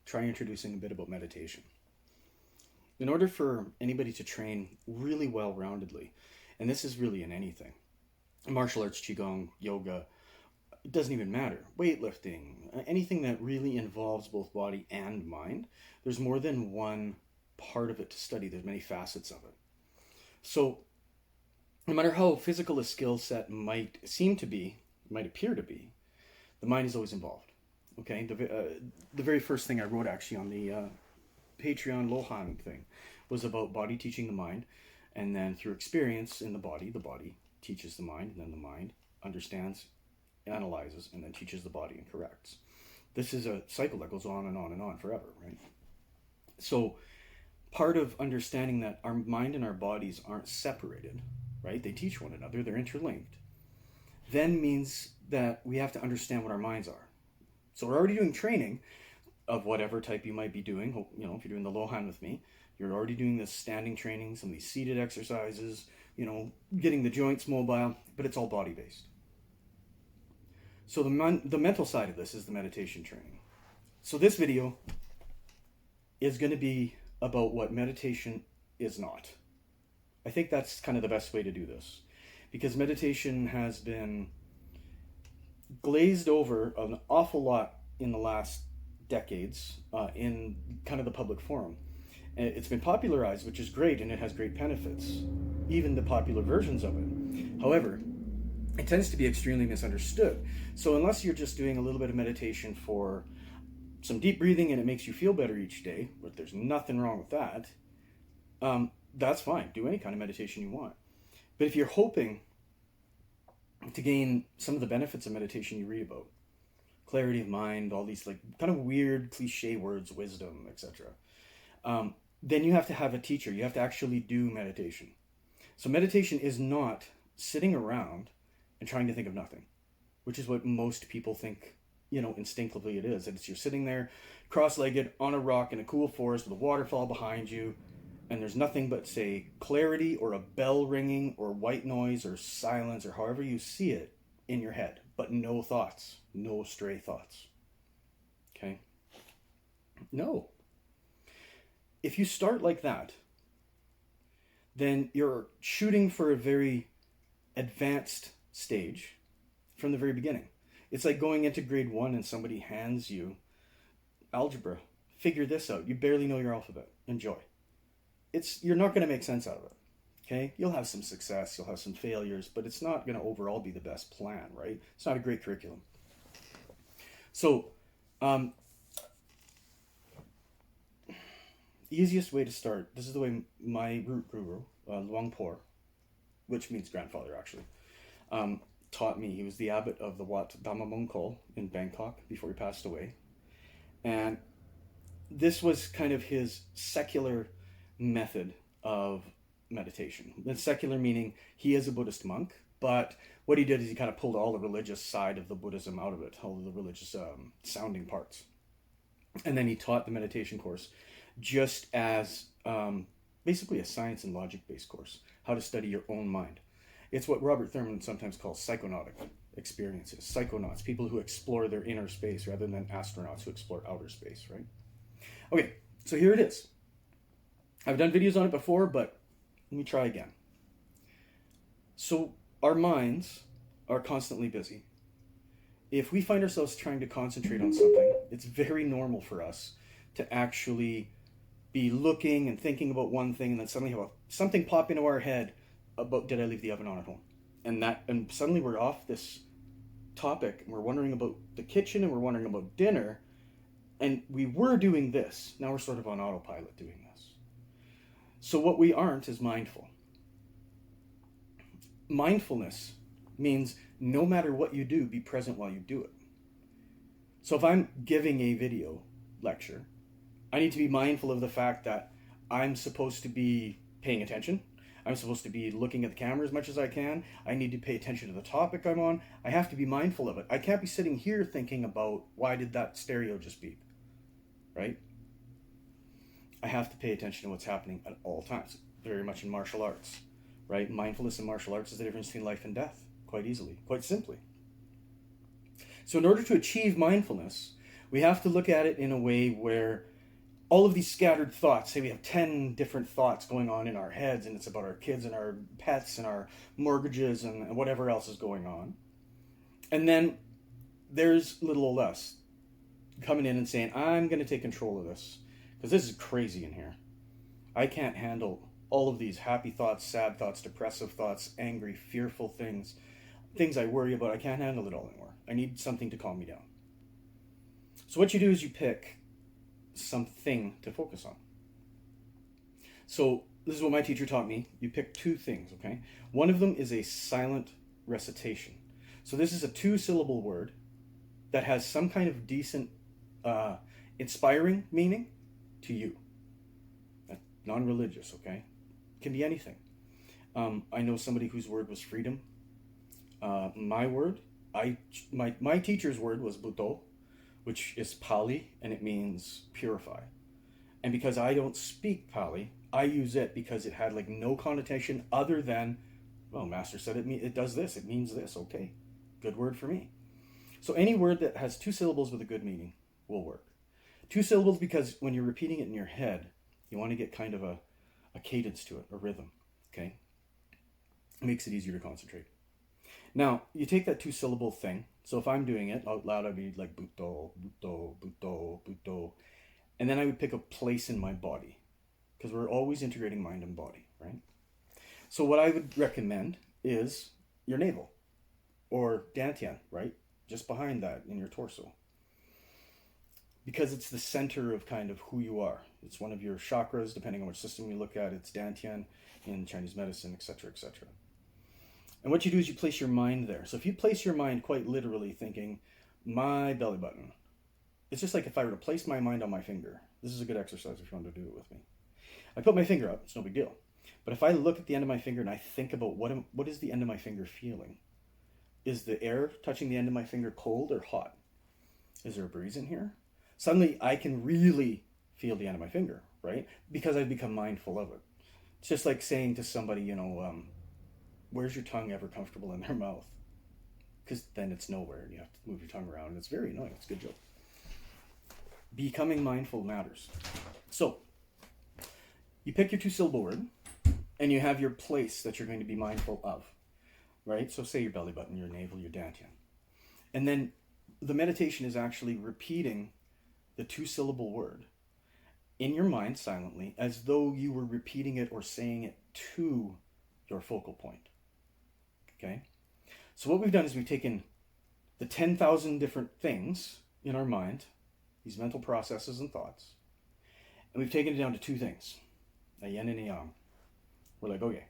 try introducing a bit about meditation. In order for anybody to train really well-roundedly, and this is really in anything, martial arts, qigong, yoga, it doesn't even matter. Weightlifting, anything that really involves both body and mind, there's more than one part of it to study. There's many facets of it. So no matter how physical a skill set might seem to be, might appear to be, the mind is always involved. Okay, the very first thing I wrote actually on the Patreon Lohan thing was about body teaching the mind, and then through experience in the body teaches the mind, and then the mind understands, analyzes, and then teaches the body and corrects. This is a cycle that goes on and on and on forever, right? So part of understanding that our mind and our bodies aren't separated, right? They teach one another, they're interlinked, then means that we have to understand what our minds are. So we're already doing training of whatever type you might be doing. You know, if you're doing the Lohan with me, you're already doing this standing training, some of these seated exercises, you know, getting the joints mobile, but it's all body-based. So the mental side of this is the meditation training. So this video is going to be about what meditation is not. I think that's kind of the best way to do this, because meditation has been glazed over an awful lot in the last decades in kind of the public forum. And it's been popularized, which is great, and it has great benefits, even the popular versions of it. However, it tends to be extremely misunderstood. So unless you're just doing a little bit of meditation for some deep breathing and it makes you feel better each day, but there's nothing wrong with that, that's fine. Do any kind of meditation you want. But if you're hoping to gain some of the benefits of meditation you read about, clarity of mind, all these like kind of weird cliche words, wisdom, etc., then you have to have a teacher. You have to actually do meditation. So meditation is not sitting around and trying to think of nothing, which is what most people think, you know, instinctively it is. And it's you're sitting there cross-legged on a rock in a cool forest with a waterfall behind you, and there's nothing but, say, clarity or a bell ringing or white noise or silence or however you see it in your head, but no thoughts, no stray thoughts. Okay? No. If you start like that, then you're shooting for a very advanced stage from the very beginning. It's like going into grade 1 and somebody hands you algebra. Figure this out. You barely know your alphabet. Enjoy. You're not going to make sense out of it. Okay? You'll have some success, you'll have some failures, but it's not going to overall be the best plan, right? It's not a great curriculum. So, easiest way to start, this is the way my root guru, Luangpor, which means grandfather actually, taught me. He was the abbot of the Wat Damamongkol in Bangkok before he passed away. And this was kind of his secular method of meditation. And secular meaning he is a Buddhist monk, but what he did is he kind of pulled all the religious side of the Buddhism out of it, all of the religious sounding parts. And then he taught the meditation course just as basically a science and logic-based course, how to study your own mind. It's what Robert Thurman sometimes calls psychonautic experiences. Psychonauts, people who explore their inner space rather than astronauts who explore outer space, right? Okay, so here it is. I've done videos on it before, but let me try again. So our minds are constantly busy. If we find ourselves trying to concentrate on something, it's very normal for us to actually be looking and thinking about one thing and then suddenly have something pop into our head about, did I leave the oven on at home? And suddenly we're off this topic and we're wondering about the kitchen and we're wondering about dinner, and we were doing this. Now we're sort of on autopilot doing this. So what we aren't is mindful. Mindfulness means no matter what you do, be present while you do it. So if I'm giving a video lecture, I need to be mindful of the fact that I'm supposed to be paying attention. I'm supposed to be looking at the camera as much as I can. I need to pay attention to the topic I'm on. I have to be mindful of it. I can't be sitting here thinking about, why did that stereo just beep? Right? I have to pay attention to what's happening at all times. Very much in martial arts, right? Mindfulness in martial arts is the difference between life and death, quite easily, quite simply. So in order to achieve mindfulness, We have to look at it in a way where all of these scattered thoughts, say we have 10 different thoughts going on in our heads, and it's about our kids and our pets and our mortgages and whatever else is going on. And then there's little old us coming in and saying, I'm going to take control of this because this is crazy in here. I can't handle all of these happy thoughts, sad thoughts, depressive thoughts, angry, fearful things, things I worry about. I can't handle it all anymore. I need something to calm me down. So what you do is you pick something to focus on. So this is what my teacher taught me. You pick two things, okay? One of them is a silent recitation. So this is a 2-syllable word that has some kind of decent, inspiring meaning to you. Non-religious, okay? It can be anything. I know somebody whose word was freedom. My teacher's word was Buddho, which is Pali, and it means purify. And because I don't speak Pali, I use it because it had like no connotation other than, well, Master said it does this, it means this, okay. Good word for me. So any word that has 2 syllables with a good meaning will work. 2 syllables because when you're repeating it in your head, you want to get kind of a cadence to it, a rhythm, okay? It makes it easier to concentrate. Now, you take that 2-syllable thing. So if I'm doing it out loud, I'd be like Buddho, Buddho, Buddho, Buddho. And then I would pick a place in my body because we're always integrating mind and body, right? So what I would recommend is your navel or dantian, right? Just behind that in your torso. Because it's the center of kind of who you are. It's one of your chakras, depending on which system you look at. It's dantian in Chinese medicine, etc., etc. And what you do is you place your mind there. So if you place your mind quite literally thinking, my belly button, it's just like if I were to place my mind on my finger. This is a good exercise if you want to do it with me. I put my finger up, it's no big deal. But if I look at the end of my finger and I think about what is the end of my finger feeling? Is the air touching the end of my finger cold or hot? Is there a breeze in here? Suddenly I can really feel the end of my finger, right? Because I've become mindful of it. It's just like saying to somebody, where's your tongue ever comfortable in their mouth? Because then it's nowhere and you have to move your tongue around and it's very annoying. It's a good joke. Becoming mindful matters. So you pick your 2-syllable word and you have your place that you're going to be mindful of, right? So say your belly button, your navel, your dantian. And then the meditation is actually repeating the 2-syllable word in your mind silently as though you were repeating it or saying it to your focal point. Okay? So what we've done is we've taken the 10,000 different things in our mind, these mental processes and thoughts, and we've taken it down to 2 things, a yin and a yang. We're like, okay,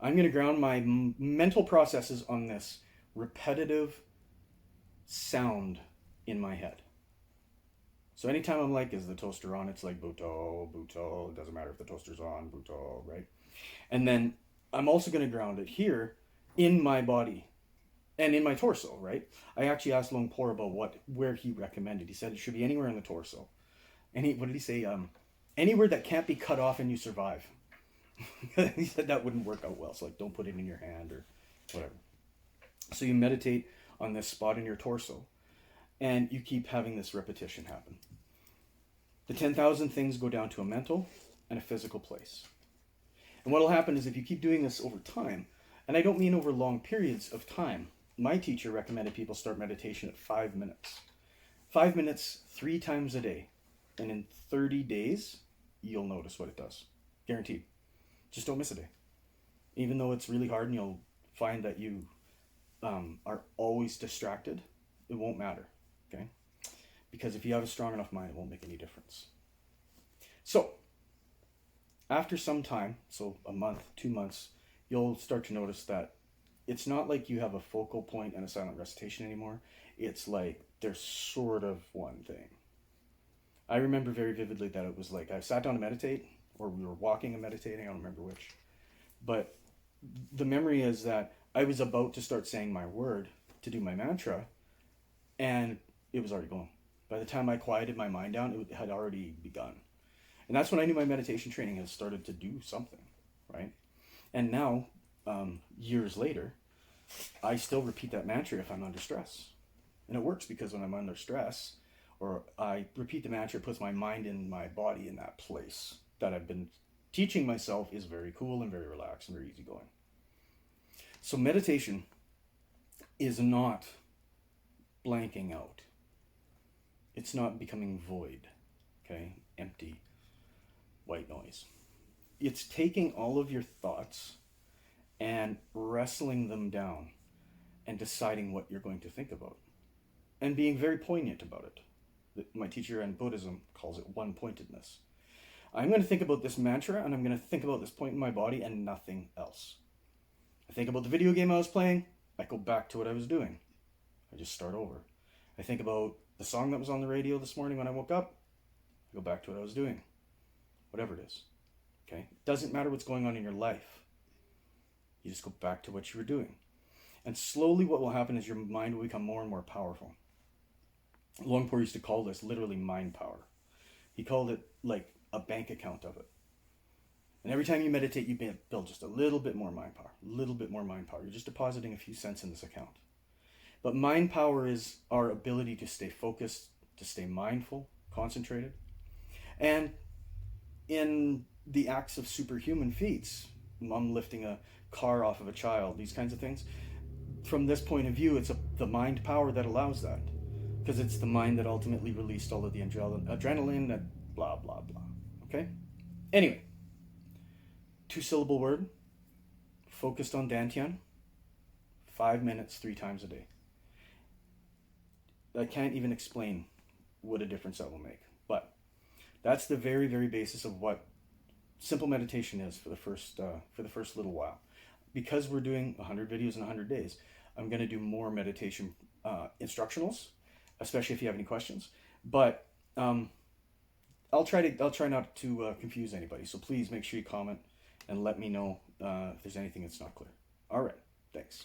I'm going to ground my mental processes on this repetitive sound in my head. So anytime I'm like, is the toaster on? It's like Buddho, Buddho. It doesn't matter if the toaster's on, Buddho, right? And then I'm also going to ground it here in my body and in my torso, right? I actually asked Luang Por about where he recommended. He said it should be anywhere in the torso. And what did he say? Anywhere that can't be cut off and you survive. He said that wouldn't work out well. So like, don't put it in your hand or whatever. So you meditate on this spot in your torso. And you keep having this repetition happen. The 10,000 things go down to a mental and a physical place. And what will happen is if you keep doing this over time, and I don't mean over long periods of time. My teacher recommended people start meditation at 5 minutes. 5 minutes, 3 times a day. And in 30 days, you'll notice what it does. Guaranteed. Just don't miss a day. Even though it's really hard and you'll find that you are always distracted, it won't matter. Okay? Because if you have a strong enough mind, it won't make any difference. So, after some time, so a month, 2 months, you'll start to notice that it's not like you have a focal point and a silent recitation anymore. It's like there's sort of one thing. I remember very vividly that it was like I sat down to meditate, or we were walking and meditating, I don't remember which. But the memory is that I was about to start saying my word to do my mantra, and it was already going. By the time I quieted my mind down, it had already begun. And that's when I knew my meditation training had started to do something, right? And now, years later, I still repeat that mantra if I'm under stress. And it works because when I'm under stress, or I repeat the mantra, it puts my mind and my body in that place that I've been teaching myself is very cool and very relaxed and very easygoing. So meditation is not blanking out. It's not becoming void, okay? Empty, white noise. It's taking all of your thoughts and wrestling them down and deciding what you're going to think about and being very poignant about it. My teacher in Buddhism calls it one-pointedness. I'm going to think about this mantra and I'm going to think about this point in my body and nothing else. I think about the video game I was playing, I go back to what I was doing. I just start over. I think about the song that was on the radio this morning when I woke up, I go back to what I was doing. Whatever it is. Okay? It doesn't matter what's going on in your life. You just go back to what you were doing. And slowly what will happen is your mind will become more and more powerful. Longpur used to call this literally mind power. He called it like a bank account of it. And every time you meditate, you build just a little bit more mind power, a little bit more mind power. You're just depositing a few cents in this account. But mind power is our ability to stay focused, to stay mindful, concentrated. And in the acts of superhuman feats, mom lifting a car off of a child, these kinds of things, from this point of view, it's the mind power that allows that. Because it's the mind that ultimately released all of the adrenaline, that blah, blah, blah. Okay? Anyway, 2-syllable word, focused on Dantian, 5 minutes, 3 times a day. I can't even explain what a difference that will make. But that's the very, very basis of what simple meditation is for the first little while. Because we're doing 100 videos in 100 days, I'm going to do more meditation instructionals, especially if you have any questions. But I'll try not to confuse anybody. So please make sure you comment and let me know if there's anything that's not clear. All right. Thanks.